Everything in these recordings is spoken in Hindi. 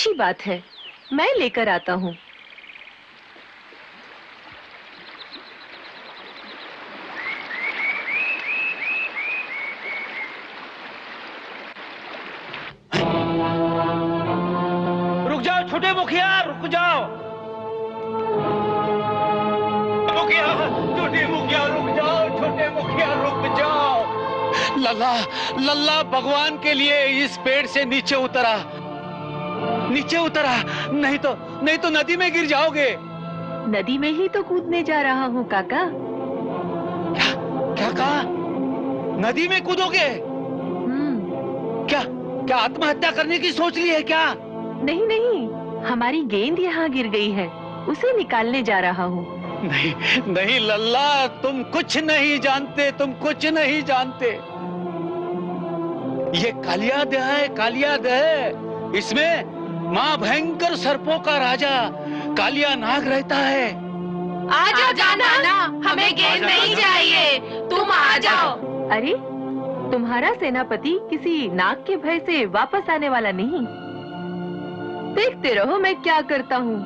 अच्छी बात है, मैं लेकर आता हूँ। रुक जाओ छोटे मुखिया, रुक जाओ। मुखिया, छोटे मुखिया रुक जाओ, छोटे मुखिया रुक जाओ। लल्ला, लल्ला भगवान के लिए इस पेड़ से नीचे उतरा, नीचे उतरा, नहीं तो नदी में गिर जाओगे। नदी में ही तो कूदने जा रहा हूँ काका। क्या क्या कहा? नदी में कूदोगे? क्या क्या आत्महत्या करने की सोच ली है क्या? नहीं नहीं, हमारी गेंद यहाँ गिर गई है, उसे निकालने जा रहा हूँ। नहीं नहीं लल्ला, तुम कुछ नहीं जानते, तुम कुछ नहीं जानते। ये कालियादह है, कालियादह है। इसमें माँ भयंकर सर्पों का राजा कालिया नाग रहता है। आ जाओ नाना, हमें गेंद नहीं चाहिए, तुम आ जाओ। अरे, तुम्हारा सेनापति किसी नाग के भय से वापस आने वाला नहीं। देखते रहो मैं क्या करता हूँ।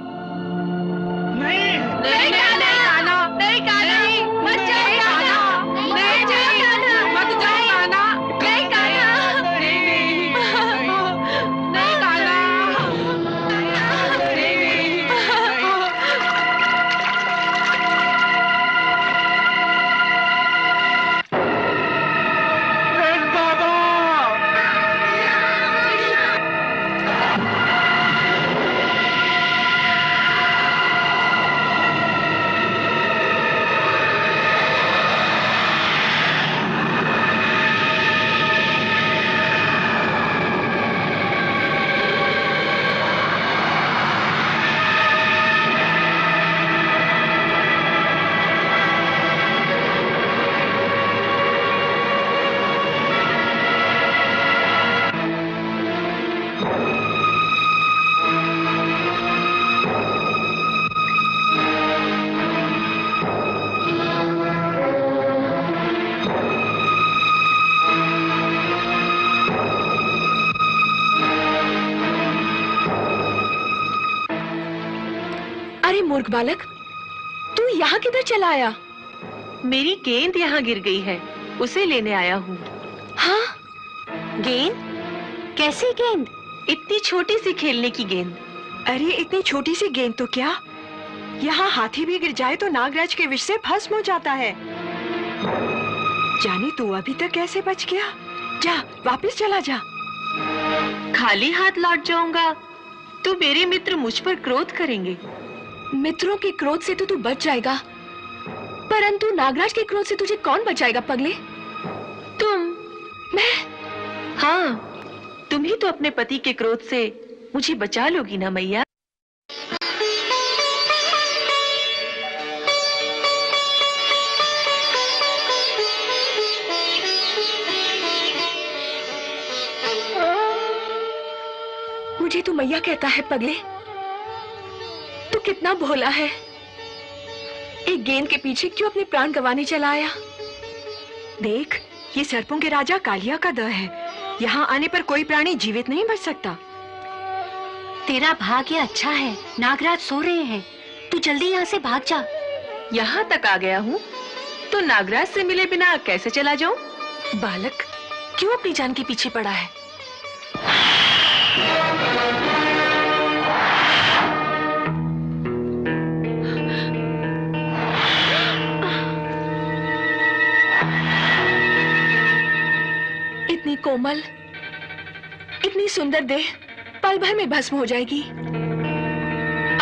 नहीं नहीं नाना, नहीं काना, मत जाओ नाना, नहीं जाओ, मत जाओ नाना, नहीं काना, नहीं काना, मूर्ख बालक, तू यहाँ किधर चला आया? मेरी गेंद यहाँ गिर गई है, उसे लेने आया हूँ। हाँ? गेंद? कैसी गेंद? इतनी छोटी सी खेलने की गेंद। अरे इतनी छोटी सी गेंद तो क्या, यहाँ हाथी भी गिर जाए तो नागराज के विष से भस्म हो जाता है। जाने तू अभी तक कैसे बच गया? जा वापस चला जा। खाली हाथ लौट जाऊंगा तो मेरे मित्र मुझ पर क्रोध करेंगे। मित्रों के क्रोध से तो तू बच जाएगा, परंतु नागराज के क्रोध से तुझे कौन बचाएगा पगले? तुम। मैं? हाँ, तुम ही तो अपने पति के क्रोध से मुझे बचा लोगी ना मैया। मुझे तू मैया कहता है पगले? तू कितना भोला है, एक गेंद के पीछे क्यों अपने प्राण गंवाने चला आया? देख, ये सर्पों के राजा कालिया का दह है, यहाँ आने पर कोई प्राणी जीवित नहीं बच सकता। तेरा भाग्य अच्छा है, नागराज सो रहे हैं, तू जल्दी यहाँ से भाग जा। यहाँ तक आ गया हूँ तो नागराज से मिले बिना कैसे चला जाऊँ? बालक क्यों अपनी जान के पीछे पड़ा है? इतनी कोमल, इतनी सुंदर देह पल भर में भस्म हो जाएगी।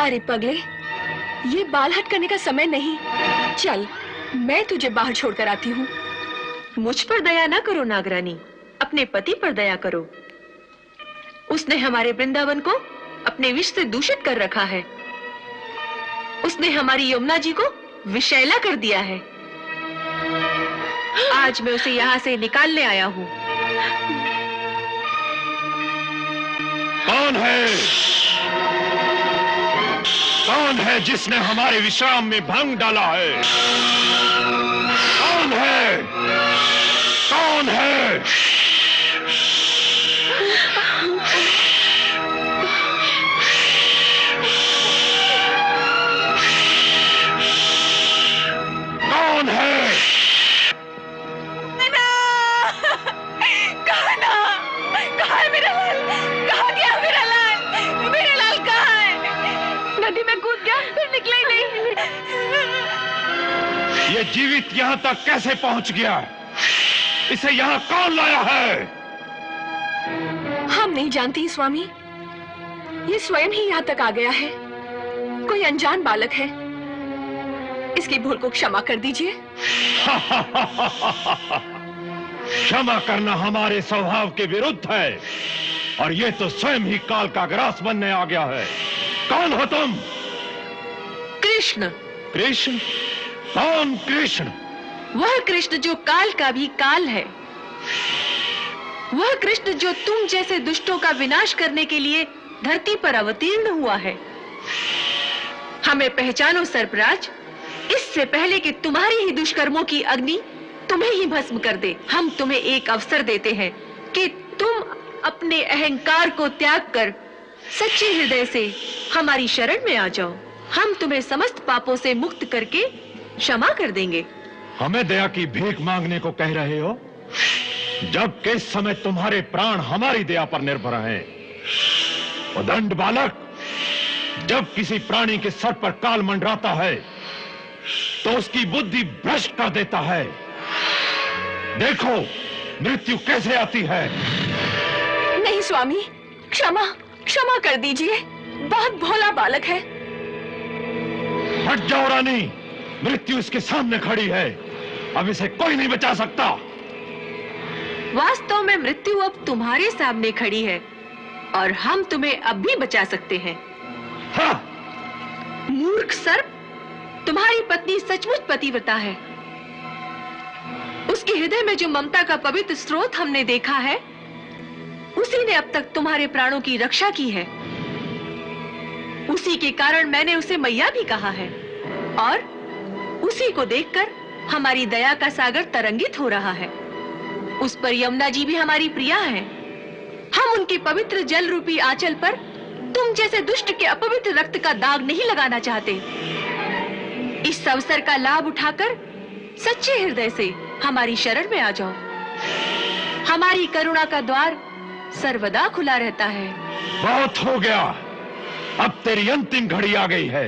अरे पगले, ये बाल हट करने का समय नहीं, चल मैं तुझे बाहर छोड़कर आती हूँ। मुझ पर दया ना करो नागरानी, अपने पति पर दया करो। उसने हमारे वृंदावन को अपने विष से दूषित कर रखा है। उसने हमारी यमुना जी को विषैला कर दिया है। आज मैं उसे यहाँ से निकालने आया हूँ। कौन है? कौन है जिसने हमारे विश्राम में भंग डाला है? कौन है? कौन है? ये जीवित यहाँ तक कैसे पहुंच गया? इसे यहाँ कौन लाया है? हम नहीं जानती स्वामी, ये स्वयं ही यहाँ तक आ गया है। कोई अनजान बालक है, इसकी भूल को क्षमा कर दीजिए। क्षमा करना हमारे स्वभाव के विरुद्ध है, और ये तो स्वयं ही काल का ग्रास बनने आ गया है। कौन हो तुम? कृष्ण। कृष्ण? कौन कृष्ण? वह कृष्ण जो काल का भी काल है, वह कृष्ण जो तुम जैसे दुष्टों का विनाश करने के लिए धरती पर अवतीर्ण हुआ है। हमें पहचानो सर्पराज, इससे पहले कि तुम्हारी ही दुष्कर्मों की अग्नि तुम्हें ही भस्म कर दे, हम तुम्हें एक अवसर देते हैं कि तुम अपने अहंकार को त्याग कर सच्चे हृदय से हमारी शरण में आ जाओ। हम तुम्हें समस्त पापों से मुक्त करके क्षमा कर देंगे। हमें दया की भीख मांगने को कह रहे हो, जब किस समय तुम्हारे प्राण हमारी दया पर निर्भर हैं। उदंड बालक, जब किसी प्राणी के सर पर काल मंडराता है तो उसकी बुद्धि भ्रष्ट कर देता है। देखो मृत्यु कैसे आती है। नहीं स्वामी, क्षमा क्षमा कर दीजिए, बहुत भोला बालक है। हट जाओ रानी, मृत्यु इसके सामने खड़ी है, अब इसे कोई नहीं बचा सकता। वास्तव में मृत्यु अब तुम्हारे सामने खड़ी है और हम तुम्हें अब भी बचा सकते हैं। हाँ। मूर्ख सर्प, तुम्हारी पत्नी सचमुच पतिव्रता है। उसके हृदय में जो ममता का पवित्र स्रोत हमने देखा है, उसी ने अब तक तुम्हारे प्राणों की रक्षा की है। उसी के कारण मैंने उसे मैया भी कहा है, और उसी को देखकर हमारी दया का सागर तरंगित हो रहा है। उस पर यमुना जी भी हमारी प्रिया है। हम उनके पवित्र जल रूपी आंचल पर तुम जैसे दुष्ट के अपवित्र रक्त का दाग नहीं लगाना चाहते। इस अवसर का लाभ उठाकर सच्चे हृदय से हमारी शरण में आ जाओ। हमारी करुणा का द्वार सर्वदा खुला रहता है। बहुत हो गया, अब तेरी अंतिम घड़ी आ गई है।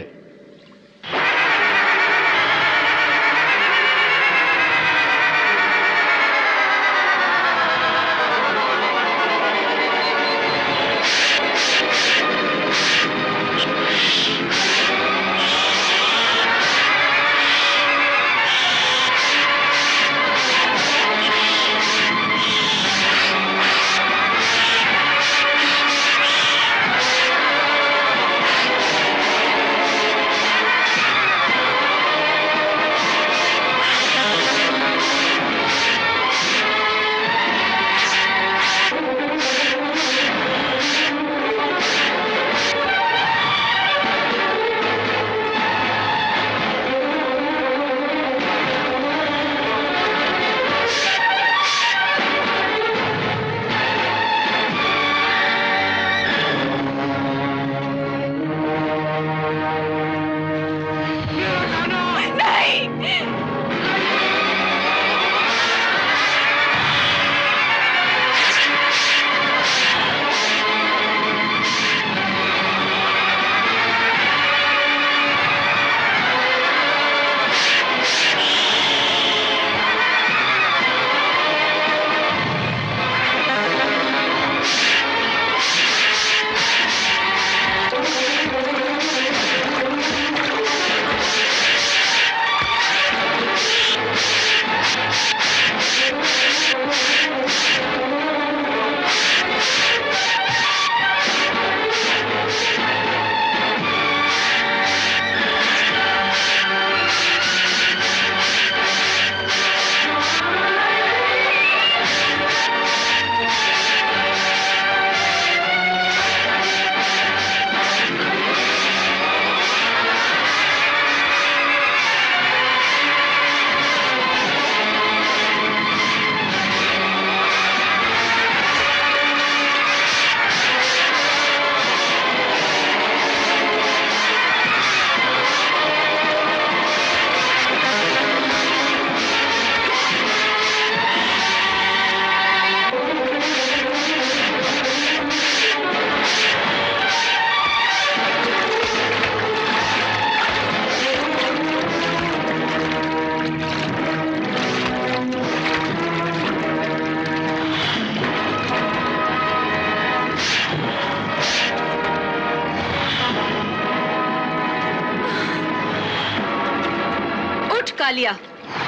कालिया,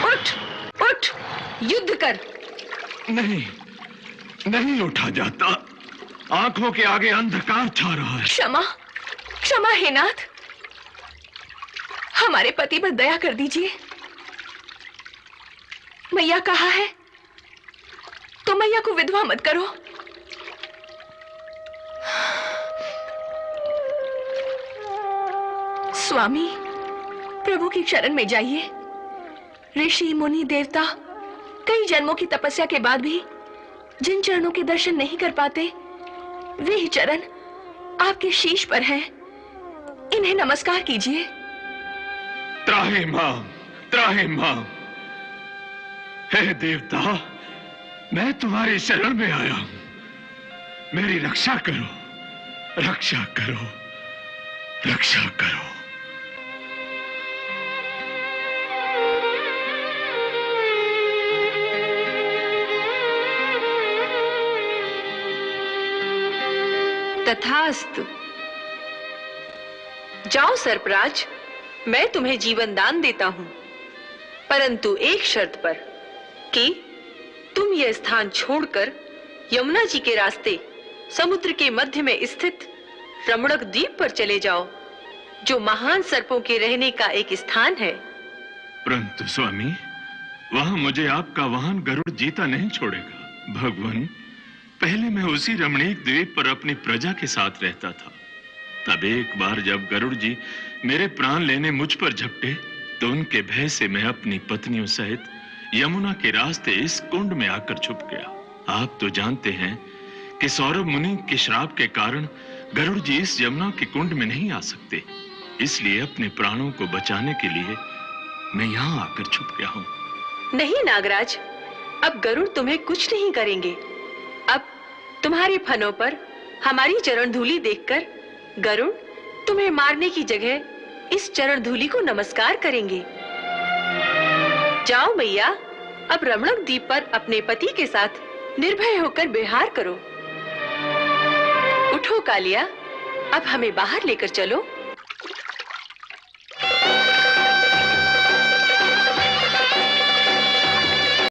उठ उठ, युद्ध कर। नहीं, नहीं उठा जाता। आंखों के आगे अंधकार छा रहा है। क्षमा, क्षमा हे नाथ, हमारे पति पर दया कर दीजिए। मैया कहा है तो मैया को विधवा मत करो। स्वामी, प्रभु की शरण में जाइए। ऋषि मुनि देवता कई जन्मों की तपस्या के बाद भी जिन चरणों के दर्शन नहीं कर पाते, वे ही चरण आपके शीश पर हैं। इन्हें नमस्कार कीजिए। त्राहिमाम, त्राहिमाम। हे देवता, मैं तुम्हारी शरण में आया हूं। मेरी रक्षा करो, रक्षा करो, रक्षा करो। तथास्तु। जाओ सर्पराज, मैं तुम्हें जीवन दान देता हूं, परंतु एक शर्त पर कि तुम यह स्थान छोड़कर यमुना जी के रास्ते समुद्र के मध्य में स्थित रमणक द्वीप पर चले जाओ, जो महान सर्पों के रहने का एक स्थान है। परंतु स्वामी, वहां मुझे आपका वाहन गरुड़ जीता नहीं छोड़ेगा। भगवान, पहले मैं उसी रमणीक द्वीप पर अपनी प्रजा के साथ रहता था। तब एक बार जब गरुड़ जी मेरे प्राण लेने मुझ पर झपटे, तो उनके भय से मैं अपनी पत्नियों सहित यमुना के रास्ते इस कुंड में आकर छुप गया। आप तो जानते हैं कि सौरभ मुनि के श्राप के कारण गरुड़ जी इस यमुना के कुंड में नहीं आ सकते। इसलिए अपने प्राणों को बचाने के लिए मैं यहाँ आकर छुप गया हूँ। नहीं नागराज, अब गरुड़ तुम्हें कुछ नहीं करेंगे। अब तुम्हारे फनों पर हमारी चरण धूलि देखकर गरुड़ तुम्हें मारने की जगह इस चरण धूलि को नमस्कार करेंगे। जाओ मैया, अब रमणक द्वीप पर अपने पति के साथ निर्भय होकर विहार करो। उठो कालिया, अब हमें बाहर लेकर चलो।